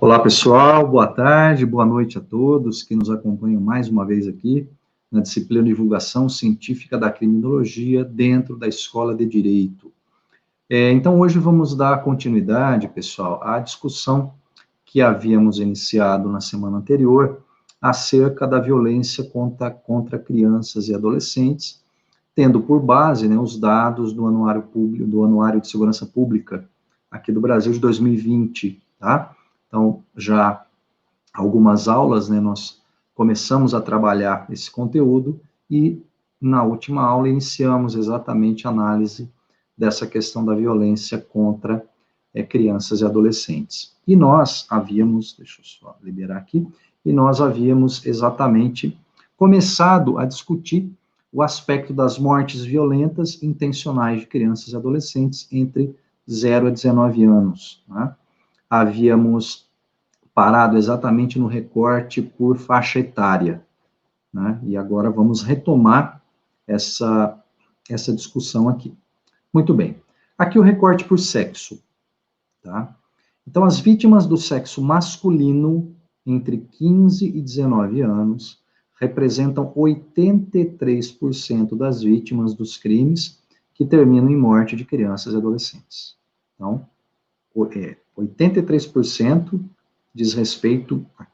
Olá, pessoal, boa tarde, boa noite a todos que nos acompanham mais uma vez aqui na disciplina de Divulgação Científica da Criminologia dentro da Escola de Direito. Então, hoje vamos dar continuidade, pessoal, à discussão que havíamos iniciado na semana anterior acerca da violência contra crianças e adolescentes, tendo por base, né, os dados do Anuário de Segurança Pública aqui do Brasil de 2020, tá? Então, já algumas aulas, né, nós começamos a trabalhar esse conteúdo e, na última aula, iniciamos exatamente a análise dessa questão da violência contra crianças e adolescentes. E nós havíamos, deixa eu só liberar aqui, e nós havíamos exatamente começado a discutir o aspecto das mortes violentas intencionais de crianças e adolescentes entre 0 a 19 anos, né? Havíamos parado exatamente no recorte por faixa etária, né? E agora vamos retomar essa discussão aqui. Muito bem. Aqui o recorte por sexo, tá? Então, as vítimas do sexo masculino entre 15 e 19 anos representam 83% das vítimas dos crimes que terminam em morte de crianças e adolescentes. Então, 83% diz respeito a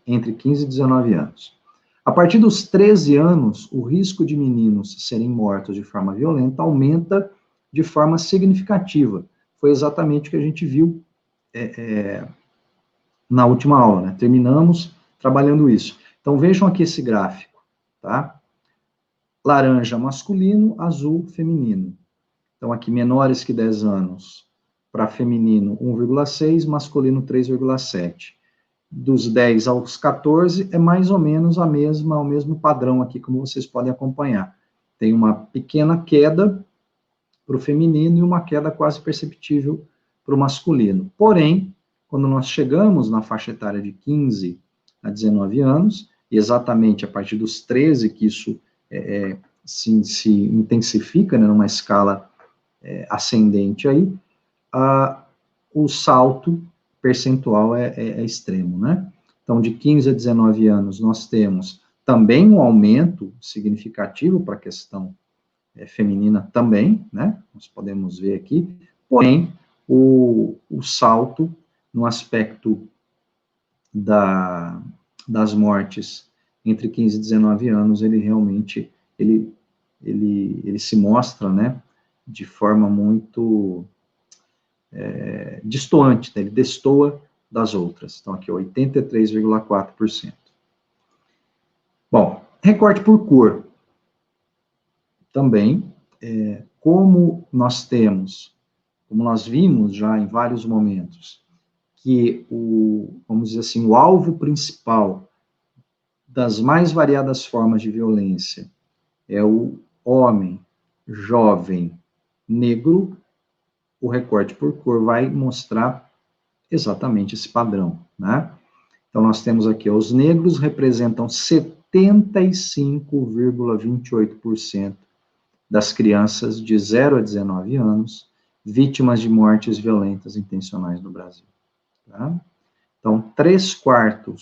entre 15 e 19 anos. A partir dos 13 anos, o risco de meninos serem mortos de forma violenta aumenta de forma significativa. Foi exatamente o que a gente viu na última aula, né? Terminamos trabalhando isso. Então, vejam aqui esse gráfico, tá? Laranja, masculino, azul, feminino. Então, aqui, menores que 10 anos, para feminino 1,6, masculino 3,7. Dos 10 aos 14 é mais ou menos o mesmo padrão aqui, como vocês podem acompanhar. Tem uma pequena queda para o feminino e uma queda quase perceptível para o masculino. Porém, quando nós chegamos na faixa etária de 15 a 19 anos, e exatamente a partir dos 13 que isso se intensifica, né, numa escala ascendente aí, o salto percentual é extremo, né? Então, de 15 a 19 anos, nós temos também um aumento significativo para a questão feminina também, né? Nós podemos ver aqui, porém, o salto no aspecto das mortes entre 15 e 19 anos, ele realmente, ele se mostra, né, de forma muito distoante, né? Ele destoa das outras. Então, aqui, 83,4%. Bom, recorte por cor. Também, como nós vimos já em vários momentos, que vamos dizer assim, o alvo principal das mais variadas formas de violência é o homem jovem negro, o recorte por cor vai mostrar exatamente esse padrão, né? Então, nós temos aqui, os negros representam 75,28% das crianças de 0 a 19 anos vítimas de mortes violentas intencionais no Brasil. Tá? Então, 3/4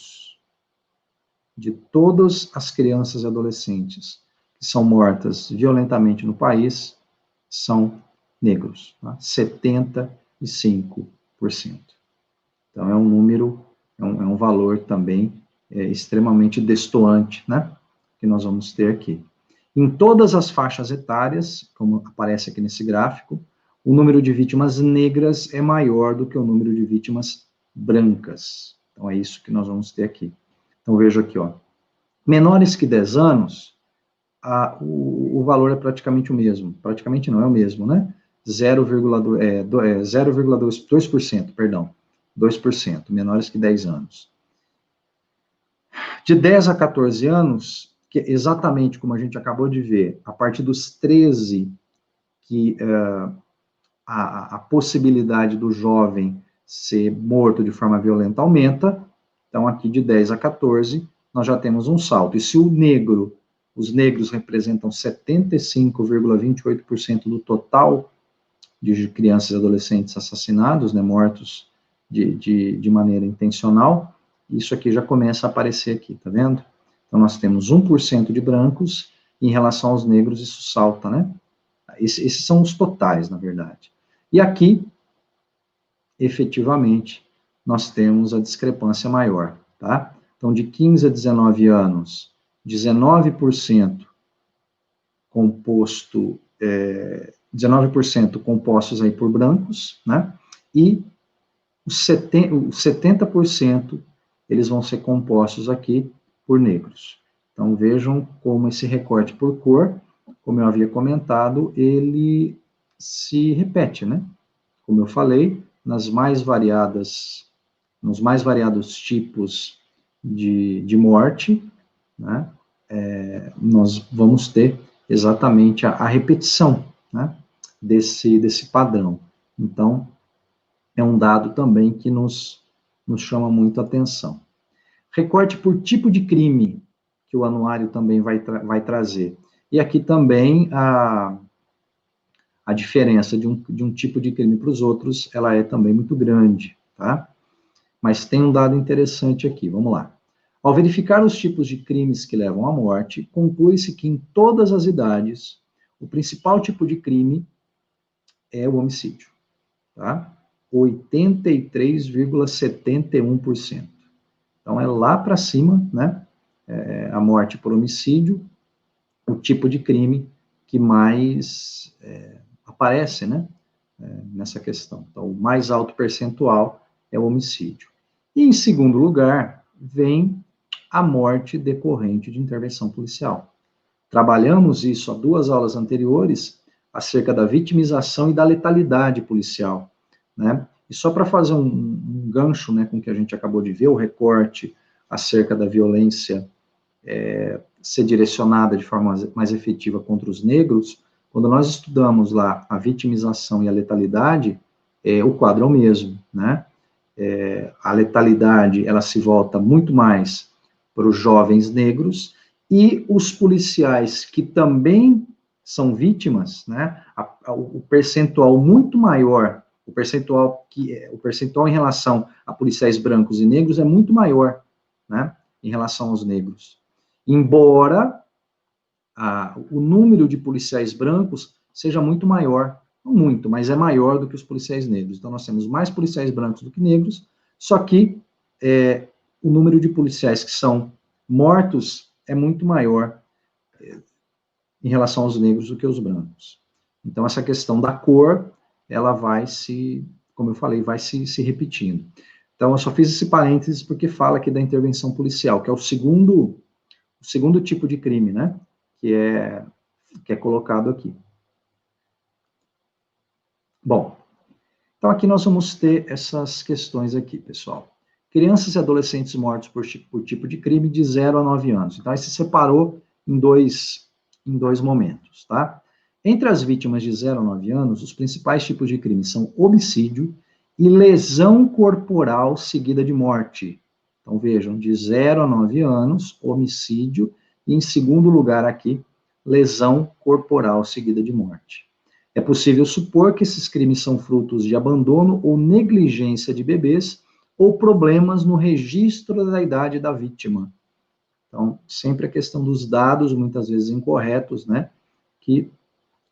de todas as crianças e adolescentes que são mortas violentamente no país são negros, tá? 75%. Então, é um número, é um valor também extremamente destoante, né, que nós vamos ter aqui. Em todas as faixas etárias, como aparece aqui nesse gráfico, o número de vítimas negras é maior do que o número de vítimas brancas. Então, é isso que nós vamos ter aqui. Então, vejo aqui, ó, menores que 10 anos, o valor é praticamente o mesmo. Praticamente não, é o mesmo, né? 0,2%, perdão. 2%, menores que 10 anos. De 10 a 14 anos, que é exatamente como a gente acabou de ver, a partir dos 13, que a possibilidade do jovem ser morto de forma violenta aumenta. Então, aqui de 10 a 14, nós já temos um salto. E se os negros representam 75,28% do total de crianças e adolescentes assassinados, né, mortos de maneira intencional, isso aqui já começa a aparecer aqui, tá vendo? Então, nós temos 1% de brancos, e em relação aos negros, isso salta, né? Esses são os totais, na verdade. E aqui, efetivamente, nós temos a discrepância maior, tá? Então, de 15 a 19 anos, 19% composto, 19% compostos aí por brancos, né? E os 70% eles vão ser compostos aqui por negros. Então, vejam como esse recorte por cor, como eu havia comentado, ele se repete, né? Como eu falei, nos mais variados tipos de morte, né? Nós vamos ter exatamente a repetição, né, desse padrão. Então, é um dado também que nos chama muito a atenção. Recorte por tipo de crime, que o anuário também vai trazer. E aqui também a diferença de um tipo de crime para os outros, ela é também muito grande, tá? Mas tem um dado interessante aqui, vamos lá. Ao verificar os tipos de crimes que levam à morte, conclui-se que em todas as idades, o principal tipo de crime é o homicídio, tá? 83,71%. Então, é lá para cima, né? A morte por homicídio, o tipo de crime que mais aparece, né? Nessa questão. Então, o mais alto percentual é o homicídio. E, em segundo lugar, vem a morte decorrente de intervenção policial. Trabalhamos isso há 2 aulas anteriores, acerca da vitimização e da letalidade policial, né? E só para fazer um gancho, né, com o que a gente acabou de ver, o recorte acerca da violência ser direcionada de forma mais efetiva contra os negros, quando nós estudamos lá a vitimização e a letalidade, o quadro é o mesmo, né? A letalidade, ela se volta muito mais para os jovens negros, e os policiais que também são vítimas, né? O percentual muito maior, o percentual em relação a policiais brancos e negros é muito maior, né? Em relação aos negros. Embora o número de policiais brancos seja muito maior, não muito, mas é maior do que os policiais negros. Então, nós temos mais policiais brancos do que negros, só que o número de policiais que são mortos é muito maior em relação aos negros do que os brancos. Então, essa questão da cor, ela vai como eu falei, vai se repetindo. Então, eu só fiz esse parênteses porque fala aqui da intervenção policial, que é o segundo tipo de crime, né, que é colocado aqui. Bom, então aqui nós vamos ter essas questões aqui, pessoal. Crianças e adolescentes mortos por tipo de crime de 0 a 9 anos. Então, aí se separou em dois momentos, tá? Entre as vítimas de 0 a 9 anos, os principais tipos de crime são homicídio e lesão corporal seguida de morte. Então, vejam, de 0 a 9 anos, homicídio, e em segundo lugar aqui, lesão corporal seguida de morte. É possível supor que esses crimes são frutos de abandono ou negligência de bebês ou problemas no registro da idade da vítima. Então, sempre a questão dos dados, muitas vezes incorretos, né, que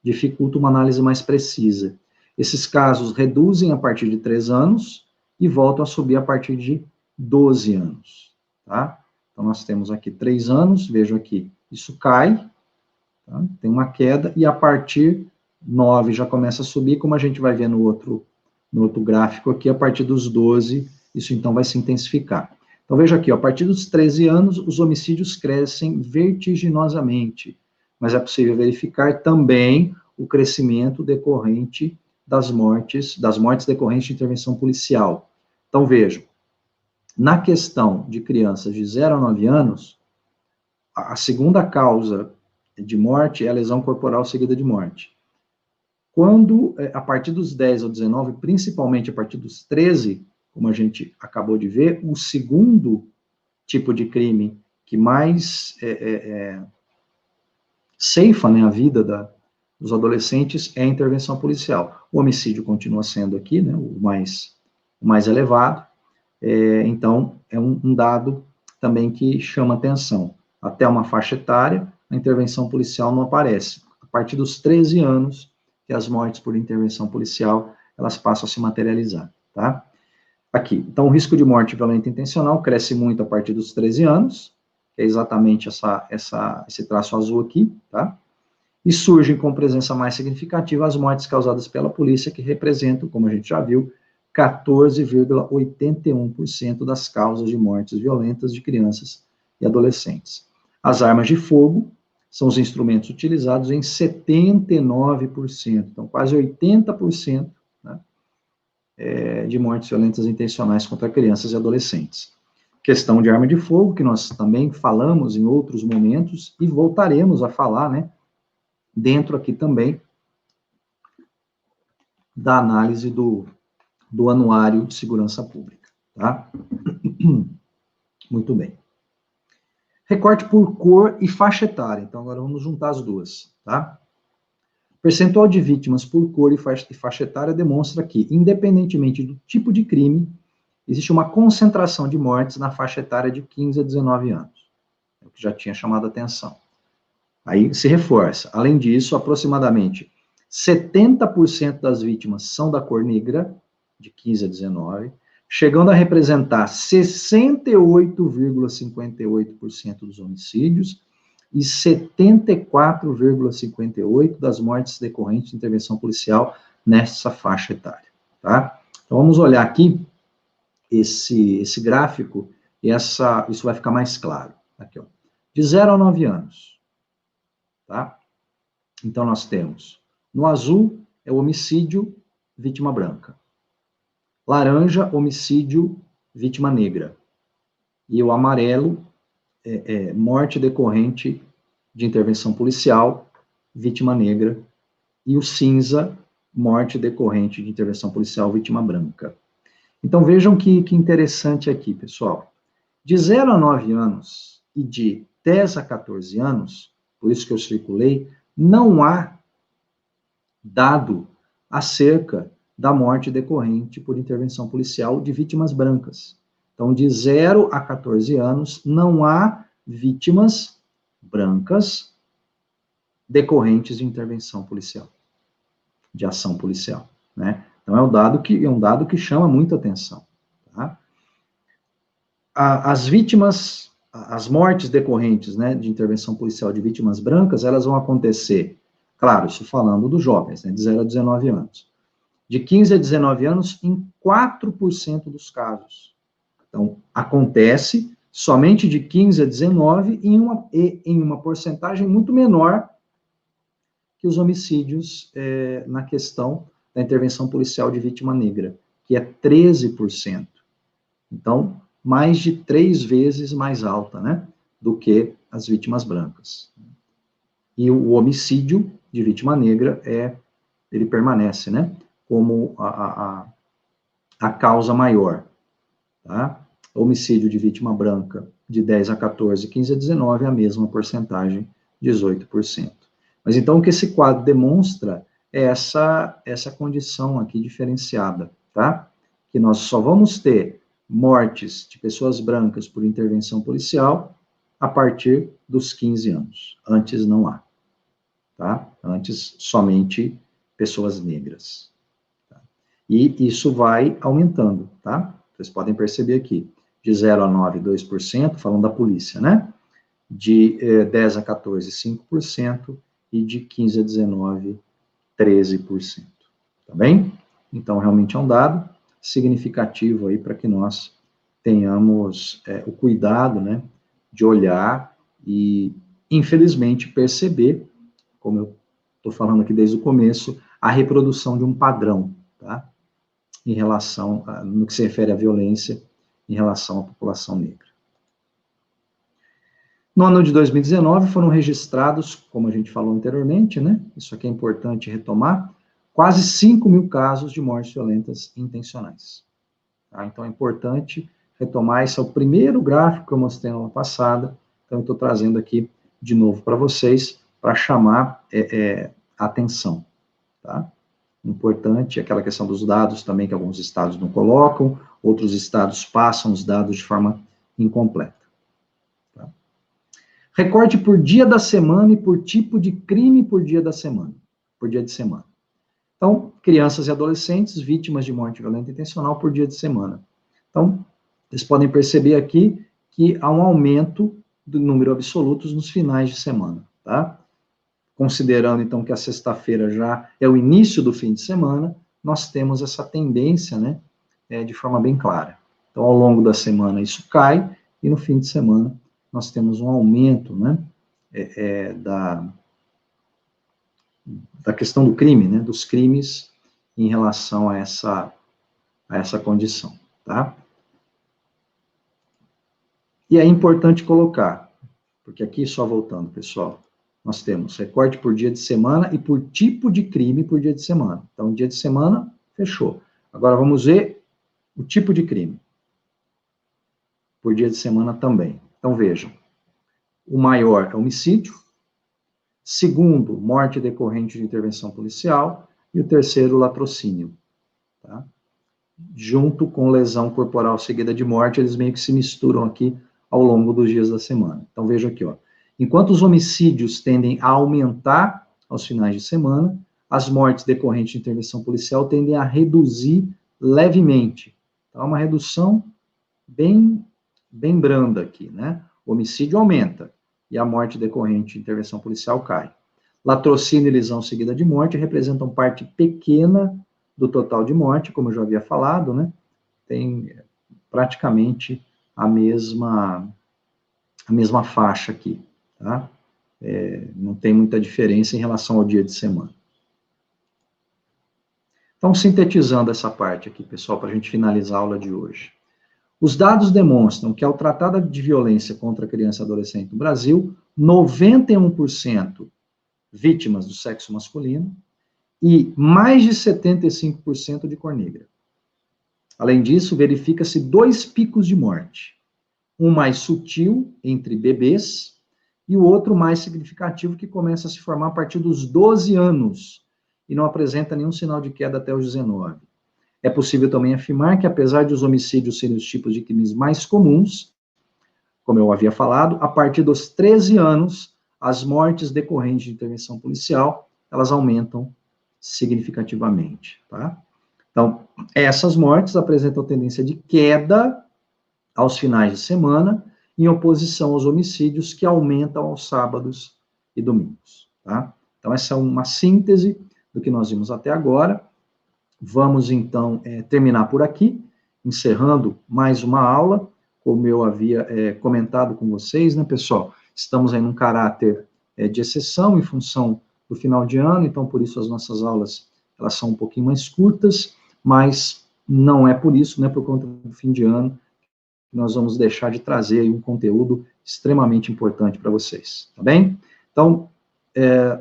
dificulta uma análise mais precisa. Esses casos reduzem a partir de 3 anos e voltam a subir a partir de 12 anos, tá? Então, nós temos aqui 3 anos, vejam aqui, isso cai, tá? Tem uma queda, e a partir 9 já começa a subir, como a gente vai ver no outro gráfico aqui, a partir dos 12, isso então vai se intensificar. Então, veja aqui, ó, a partir dos 13 anos, os homicídios crescem vertiginosamente, mas é possível verificar também o crescimento decorrente das mortes decorrentes de intervenção policial. Então, vejam, na questão de crianças de 0 a 9 anos, a segunda causa de morte é a lesão corporal seguida de morte. Quando, a partir dos 10 ao 19, principalmente a partir dos 13, como a gente acabou de ver, o segundo tipo de crime que mais ceifa, né, a vida dos adolescentes é a intervenção policial. O homicídio continua sendo aqui, né, o mais elevado, então é um dado também que chama atenção. Até uma faixa etária, a intervenção policial não aparece. A partir dos 13 anos, que as mortes por intervenção policial, elas passam a se materializar, tá? Aqui, então o risco de morte violenta intencional cresce muito a partir dos 13 anos, que é exatamente esse traço azul aqui, tá? E surgem com presença mais significativa as mortes causadas pela polícia, que representam, como a gente já viu, 14,81% das causas de mortes violentas de crianças e adolescentes. As armas de fogo são os instrumentos utilizados em 79%, então quase 80%, né, de mortes violentas intencionais contra crianças e adolescentes. Questão de arma de fogo, que nós também falamos em outros momentos e voltaremos a falar, né, dentro aqui também da análise do Anuário de Segurança Pública, tá? Muito bem. Recorte por cor e faixa etária. Então, agora vamos juntar as duas, tá? O percentual de vítimas por cor e faixa etária demonstra que, independentemente do tipo de crime, existe uma concentração de mortes na faixa etária de 15 a 19 anos. É o que já tinha chamado a atenção. Aí se reforça. Além disso, aproximadamente 70% das vítimas são da cor negra, de 15 a 19, chegando a representar 68,58% dos homicídios e 74,58% das mortes decorrentes de intervenção policial nessa faixa etária, tá? Então, vamos olhar aqui esse gráfico e isso vai ficar mais claro. Aqui, ó. De 0 a 9 anos, tá? Então, nós temos, no azul, é o homicídio, vítima branca. Laranja, homicídio, vítima negra. E o amarelo, morte decorrente de intervenção policial, vítima negra. E o cinza, morte decorrente de intervenção policial, vítima branca. Então, vejam que interessante aqui, pessoal. De 0 a 9 anos e de 10 a 14 anos, por isso que eu circulei, não há dado acerca da morte decorrente por intervenção policial de vítimas brancas. Então, de 0 a 14 anos, não há vítimas brancas decorrentes de intervenção policial, de ação policial, né? Então, é um dado que chama muita atenção, tá? As vítimas, as mortes decorrentes, né, de intervenção policial de vítimas brancas, elas vão acontecer, claro, isso falando dos jovens, né, de 0 a 19 anos, de 15 a 19 anos em 4% dos casos. Então, acontece somente de 15 a 19 em uma porcentagem muito menor que os homicídios na questão da intervenção policial de vítima negra, que é 13%. Então, mais de 3 vezes mais alta, né, do que as vítimas brancas. E o homicídio de vítima negra ele permanece, né, como a causa maior, tá? Homicídio de vítima branca, de 10 a 14, 15 a 19, é a mesma porcentagem, 18%. Mas então, o que esse quadro demonstra é essa condição aqui diferenciada, tá? Que nós só vamos ter mortes de pessoas brancas por intervenção policial a partir dos 15 anos. Antes não há, tá? Antes, somente pessoas negras. E isso vai aumentando, tá? Vocês podem perceber aqui, de 0 a 9, 2%, falando da polícia, né? De 10 a 14, 5%, e de 15 a 19, 13%. Tá bem? Então, realmente é um dado significativo aí para que nós tenhamos o cuidado, né, de olhar e, infelizmente, perceber, como eu estou falando aqui desde o começo, a reprodução de um padrão, tá? Em relação, no que se refere à violência, em relação à população negra. No ano de 2019, foram registrados, como a gente falou anteriormente, né? Isso aqui é importante retomar, quase 5 mil casos de mortes violentas intencionais. Tá? Então, é importante retomar. Esse é o primeiro gráfico que eu mostrei na aula passada, então eu estou trazendo aqui de novo para vocês, para chamar a atenção. Tá? Importante, aquela questão dos dados também, que alguns estados não colocam, outros estados passam os dados de forma incompleta. Tá? Recorte por dia da semana e por tipo de crime por dia da semana, por dia de semana. Então, crianças e adolescentes vítimas de morte violenta intencional por dia de semana. Então, vocês podem perceber aqui que há um aumento do número absoluto nos finais de semana, tá? Considerando, então, que a sexta-feira já é o início do fim de semana, nós temos essa tendência, né, de forma bem clara. Então, ao longo da semana isso cai, e no fim de semana nós temos um aumento, né, da questão do crime, né, dos crimes em relação a essa condição, tá? E é importante colocar, porque aqui, só voltando, pessoal, nós temos recorte por dia de semana e por tipo de crime por dia de semana. Então, dia de semana, fechou. Agora, vamos ver o tipo de crime por dia de semana também. Então, vejam, o maior é homicídio, segundo, morte decorrente de intervenção policial, e o terceiro, latrocínio. Tá? Junto com lesão corporal seguida de morte, eles meio que se misturam aqui ao longo dos dias da semana. Então, veja aqui, ó. Enquanto os homicídios tendem a aumentar aos finais de semana, as mortes decorrentes de intervenção policial tendem a reduzir levemente. Então, é uma redução bem branda aqui, né? O homicídio aumenta e a morte decorrente de intervenção policial cai. Latrocínio e lesão seguida de morte representam parte pequena do total de morte, como eu já havia falado, né? Tem praticamente a mesma faixa aqui, tá? Não tem muita diferença em relação ao dia de semana. Então, sintetizando essa parte aqui, pessoal, para a gente finalizar a aula de hoje. Os dados demonstram que, ao tratar de violência contra a criança e adolescente no Brasil, 91% vítimas do sexo masculino e mais de 75% de cor negra. Além disso, verifica-se 2 picos de morte. Um mais sutil, entre bebês, e o outro mais significativo, que começa a se formar a partir dos 12 anos e não apresenta nenhum sinal de queda até os 19. É possível também afirmar que, apesar de os homicídios serem os tipos de crimes mais comuns, como eu havia falado, a partir dos 13 anos, as mortes decorrentes de intervenção policial, elas aumentam significativamente, tá? Então, essas mortes apresentam tendência de queda aos finais de semana, em oposição aos homicídios, que aumentam aos sábados e domingos, tá? Então, essa é uma síntese do que nós vimos até agora. Vamos, então, terminar por aqui, encerrando mais uma aula, como eu havia comentado com vocês, né, pessoal? Estamos aí num caráter de exceção, em função do final de ano, então, por isso, as nossas aulas, elas são um pouquinho mais curtas, mas não é por isso, né, por conta do fim de ano, que nós vamos deixar de trazer aí um conteúdo extremamente importante para vocês, tá bem? Então,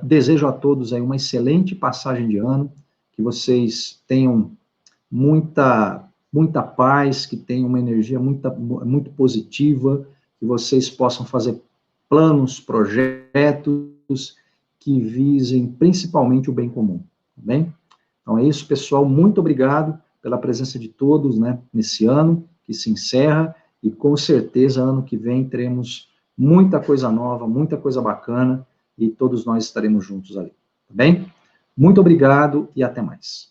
desejo a todos aí uma excelente passagem de ano, que vocês tenham muita paz, que tenham uma energia muito positiva, que vocês possam fazer planos, projetos que visem principalmente o bem comum, tá bem? Então é isso, pessoal, muito obrigado pela presença de todos, né, nesse ano que se encerra, e com certeza ano que vem teremos muita coisa nova, muita coisa bacana, e todos nós estaremos juntos ali, tá bem? Muito obrigado e até mais.